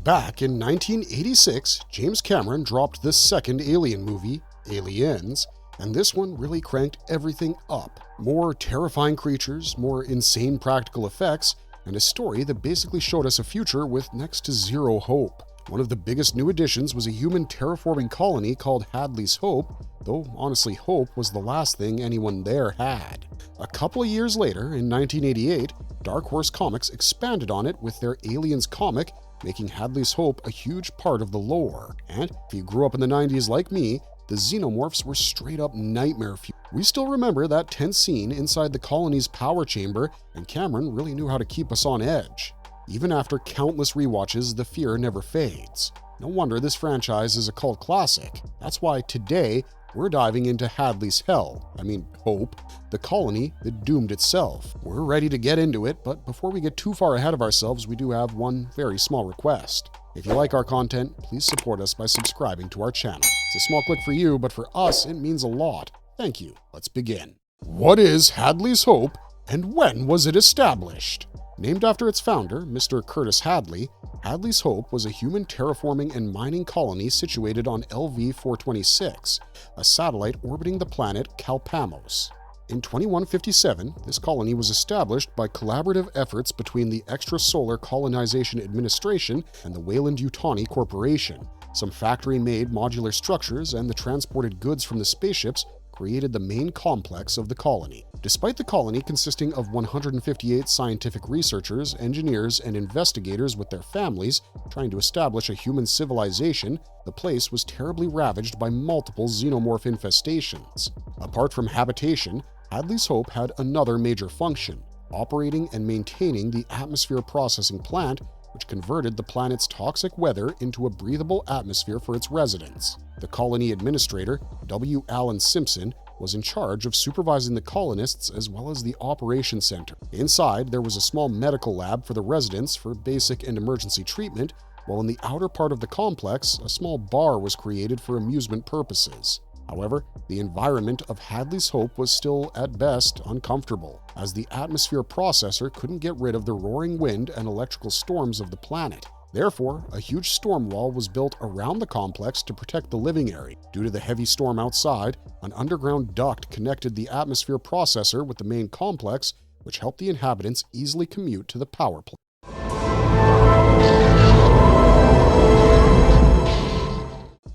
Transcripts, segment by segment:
Back in 1986, James Cameron dropped the second Alien movie, Aliens, and this one really cranked everything up. More terrifying creatures, more insane practical effects, and a story that basically showed us a future with next to zero hope. One of the biggest new additions was a human terraforming colony called Hadley's Hope, though honestly hope was the last thing anyone there had. A couple of years later, in 1988, Dark Horse Comics expanded on it with their Aliens comic, making Hadley's Hope a huge part of the lore. And if you grew up in the 90s like me, the Xenomorphs were straight up nightmare fuel. We still remember that tense scene inside the colony's power chamber, and Cameron really knew how to keep us on edge. Even after countless rewatches, the fear never fades. No wonder this franchise is a cult classic. That's why today, we're diving into Hadley's Hope, the colony that doomed itself. We're ready to get into it, but before we get too far ahead of ourselves, we do have one very small request. If you like our content, please support us by subscribing to our channel. It's a small click for you, but for us, it means a lot. Thank you. Let's begin. What is Hadley's Hope, and when was it established? Named after its founder, Mr. Curtis Hadley, Hadley's Hope was a human terraforming and mining colony situated on LV-426, a satellite orbiting the planet Calpamos. In 2157, this colony was established by collaborative efforts between the Extrasolar Colonization Administration and the Weyland-Yutani Corporation. Some factory-made modular structures and the transported goods from the spaceships created the main complex of the colony. Despite the colony consisting of 158 scientific researchers, engineers, and investigators with their families trying to establish a human civilization, the place was terribly ravaged by multiple xenomorph infestations. Apart from habitation, Hadley's Hope had another major function, operating and maintaining the atmosphere processing plant, which converted the planet's toxic weather into a breathable atmosphere for its residents. The colony administrator, W. Allen Simpson, was in charge of supervising the colonists as well as the operations center. Inside, there was a small medical lab for the residents for basic and emergency treatment, while in the outer part of the complex, a small bar was created for amusement purposes. However, the environment of Hadley's Hope was still, at best, uncomfortable, as the atmosphere processor couldn't get rid of the roaring wind and electrical storms of the planet. Therefore, a huge storm wall was built around the complex to protect the living area. Due to the heavy storm outside, an underground duct connected the atmosphere processor with the main complex, which helped the inhabitants easily commute to the power plant.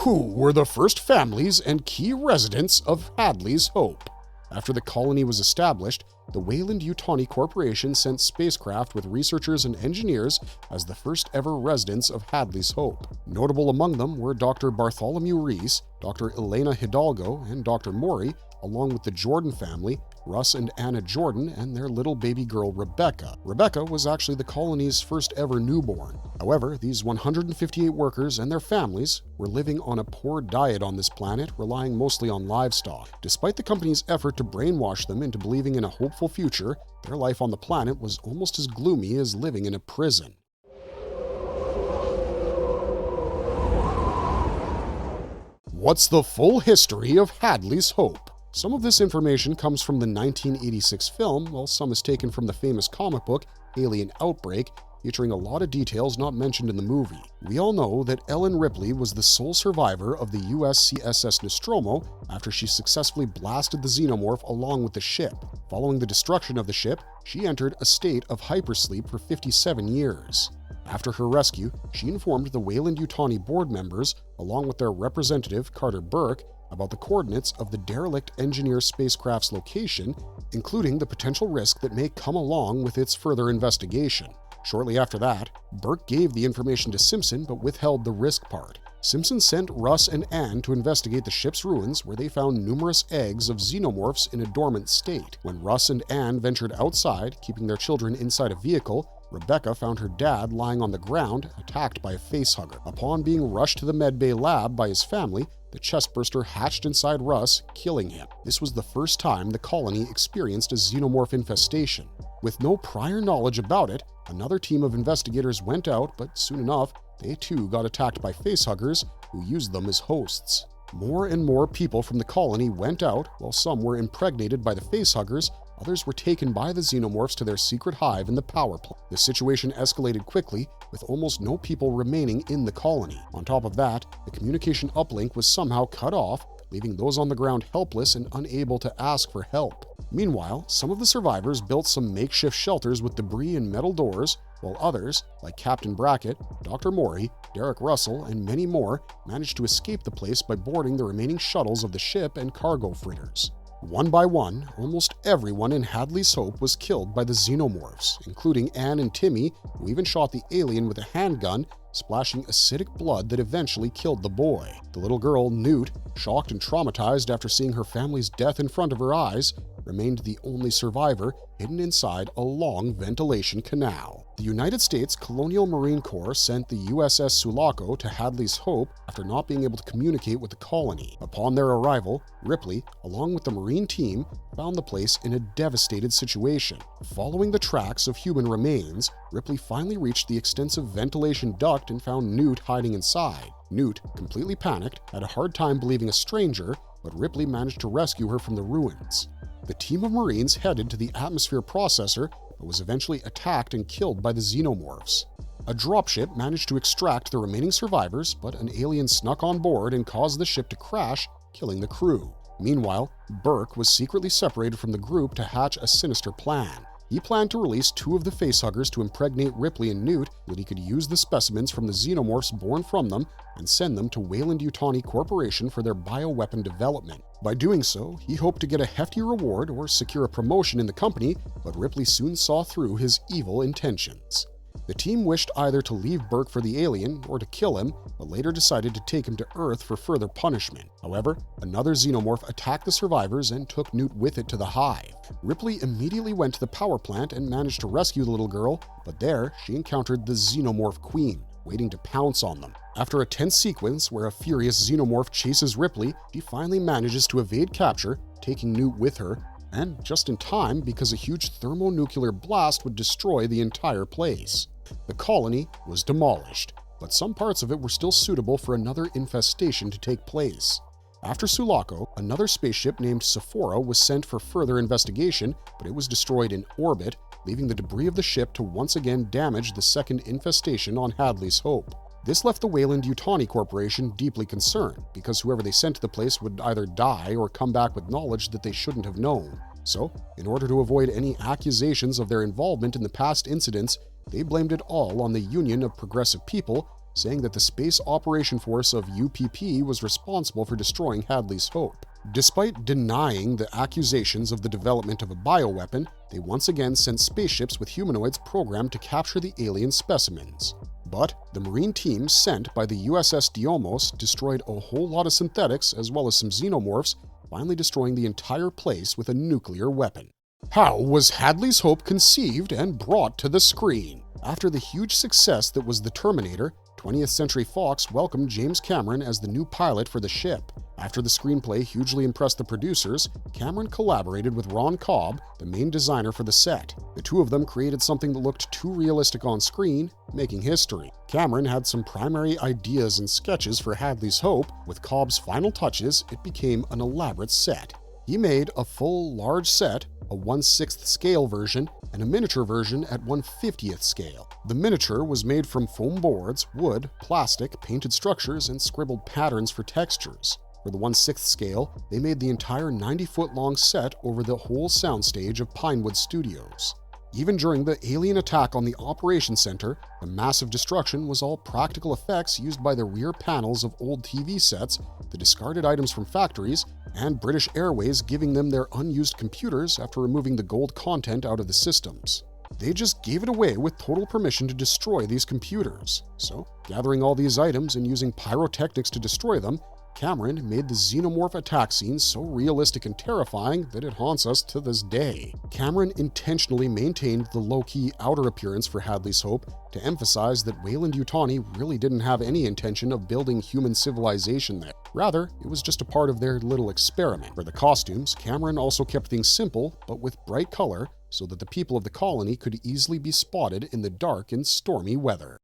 Who were the first families and key residents of Hadley's Hope? After the colony was established, the Weyland-Yutani Corporation sent spacecraft with researchers and engineers as the first ever residents of Hadley's Hope. Notable among them were Dr. Bartholomew Reese, Dr. Elena Hidalgo, and Dr. Maury, along with the Jordan family, Russ and Anna Jordan, and their little baby girl Rebecca. Rebecca was actually the colony's first ever newborn. However, these 158 workers and their families were living on a poor diet on this planet, relying mostly on livestock. Despite the company's effort to brainwash them into believing in a hopeful future, their life on the planet was almost as gloomy as living in a prison. What's the full history of Hadley's Hope? Some of this information comes from the 1986 film, while some is taken from the famous comic book Alien Outbreak, featuring a lot of details not mentioned in the movie. We all know that Ellen Ripley was the sole survivor of the USCSS Nostromo after she successfully blasted the Xenomorph along with the ship. Following the destruction of the ship, she entered a state of hypersleep for 57 years. After her rescue, she informed the Weyland-Yutani board members, along with their representative Carter Burke, about the coordinates of the derelict engineer spacecraft's location, including the potential risk that may come along with its further investigation. Shortly after that, Burke gave the information to Simpson but withheld the risk part. Simpson sent Russ and Ann to investigate the ship's ruins, where they found numerous eggs of xenomorphs in a dormant state. When Russ and Ann ventured outside, keeping their children inside a vehicle, Rebecca found her dad lying on the ground, attacked by a facehugger. Upon being rushed to the medbay lab by his family, the chestburster hatched inside Russ, killing him. This was the first time the colony experienced a xenomorph infestation. With no prior knowledge about it, another team of investigators went out, but soon enough, they too got attacked by facehuggers who used them as hosts. More and more people from the colony went out, while some were impregnated by the facehuggers, Others were taken by the Xenomorphs to their secret hive in the power plant. The situation escalated quickly, with almost no people remaining in the colony. On top of that, the communication uplink was somehow cut off, leaving those on the ground helpless and unable to ask for help. Meanwhile, some of the survivors built some makeshift shelters with debris and metal doors, while others, like Captain Brackett, Dr. Maury, Derek Russell, and many more, managed to escape the place by boarding the remaining shuttles of the ship and cargo freighters. One by one, almost everyone in Hadley's Hope was killed by the Xenomorphs, including Anne and Timmy, who even shot the alien with a handgun, splashing acidic blood that eventually killed the boy. The little girl, Newt, shocked and traumatized after seeing her family's death in front of her eyes, remained the only survivor, hidden inside a long ventilation canal. The United States Colonial Marine Corps sent the USS Sulaco to Hadley's Hope after not being able to communicate with the colony. Upon their arrival, Ripley, along with the Marine team, found the place in a devastated situation. Following the tracks of human remains, Ripley finally reached the extensive ventilation duct and found Newt hiding inside. Newt, completely panicked, had a hard time believing a stranger, but Ripley managed to rescue her from the ruins. The team of Marines headed to the atmosphere processor, but was eventually attacked and killed by the Xenomorphs. A dropship managed to extract the remaining survivors, but an alien snuck on board and caused the ship to crash, killing the crew. Meanwhile, Burke was secretly separated from the group to hatch a sinister plan. He planned to release two of the facehuggers to impregnate Ripley and Newt so that he could use the specimens from the Xenomorphs born from them and send them to Weyland-Yutani Corporation for their bioweapon development. By doing so, he hoped to get a hefty reward or secure a promotion in the company, but Ripley soon saw through his evil intentions. The team wished either to leave Burke for the alien or to kill him, but later decided to take him to Earth for further punishment. However, another Xenomorph attacked the survivors and took Newt with it to the hive. Ripley immediately went to the power plant and managed to rescue the little girl, but there she encountered the Xenomorph Queen, waiting to pounce on them. After a tense sequence where a furious Xenomorph chases Ripley, she finally manages to evade capture, taking Newt with her, and just in time because a huge thermonuclear blast would destroy the entire place. The colony was demolished, but some parts of it were still suitable for another infestation to take place. After Sulaco, another spaceship named Sephora was sent for further investigation, but it was destroyed in orbit, leaving the debris of the ship to once again damage the second infestation on Hadley's Hope. This left the Weyland-Yutani Corporation deeply concerned, because whoever they sent to the place would either die or come back with knowledge that they shouldn't have known. So, in order to avoid any accusations of their involvement in the past incidents, they blamed it all on the Union of Progressive People, saying that the Space Operation Force of UPP was responsible for destroying Hadley's Hope. Despite denying the accusations of the development of a bioweapon, they once again sent spaceships with humanoids programmed to capture the alien specimens. But the Marine team sent by the USS Diomos destroyed a whole lot of synthetics as well as some Xenomorphs, finally destroying the entire place with a nuclear weapon. How was Hadley's Hope conceived and brought to the screen? After the huge success that was The Terminator, 20th Century Fox welcomed James Cameron as the new pilot for the ship. After the screenplay hugely impressed the producers, Cameron collaborated with Ron Cobb, the main designer for the set. The two of them created something that looked too realistic on screen, making history. Cameron had some primary ideas and sketches for Hadley's Hope. With Cobb's final touches, it became an elaborate set. He made a full, large set, a 1/6 scale version, and a miniature version at 1/50th scale. The miniature was made from foam boards, wood, plastic, painted structures, and scribbled patterns for textures. For the 1/6 scale, they made the entire 90-foot-long set over the whole soundstage of Pinewood Studios. Even during the alien attack on the Operations Center, the massive destruction was all practical effects used by the rear panels of old TV sets, the discarded items from factories, and British Airways giving them their unused computers after removing the gold content out of the systems. They just gave it away with total permission to destroy these computers. So, gathering all these items and using pyrotechnics to destroy them, Cameron made the Xenomorph attack scene so realistic and terrifying that it haunts us to this day. Cameron intentionally maintained the low-key outer appearance for Hadley's Hope to emphasize that Weyland-Yutani really didn't have any intention of building human civilization there. Rather, it was just a part of their little experiment. For the costumes, Cameron also kept things simple, but with bright color, so that the people of the colony could easily be spotted in the dark and stormy weather.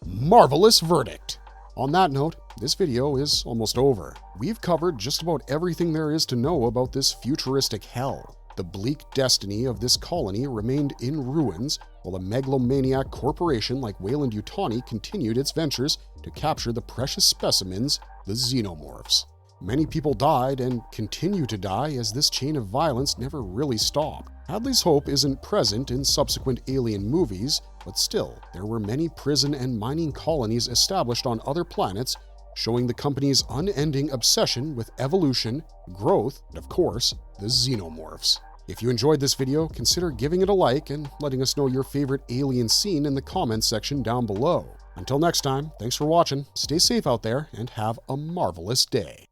Marvelous verdict. On that note, this video is almost over. We've covered just about everything there is to know about this futuristic hell. The bleak destiny of this colony remained in ruins, while a megalomaniac corporation like Weyland-Yutani continued its ventures to capture the precious specimens, the Xenomorphs. Many people died and continue to die as this chain of violence never really stopped. Hadley's hope isn't present in subsequent Alien movies, but still, there were many prison and mining colonies established on other planets, showing the company's unending obsession with evolution, growth, and of course, the Xenomorphs. If you enjoyed this video, consider giving it a like and letting us know your favorite alien scene in the comments section down below. Until next time, thanks for watching, stay safe out there, and have a marvelous day.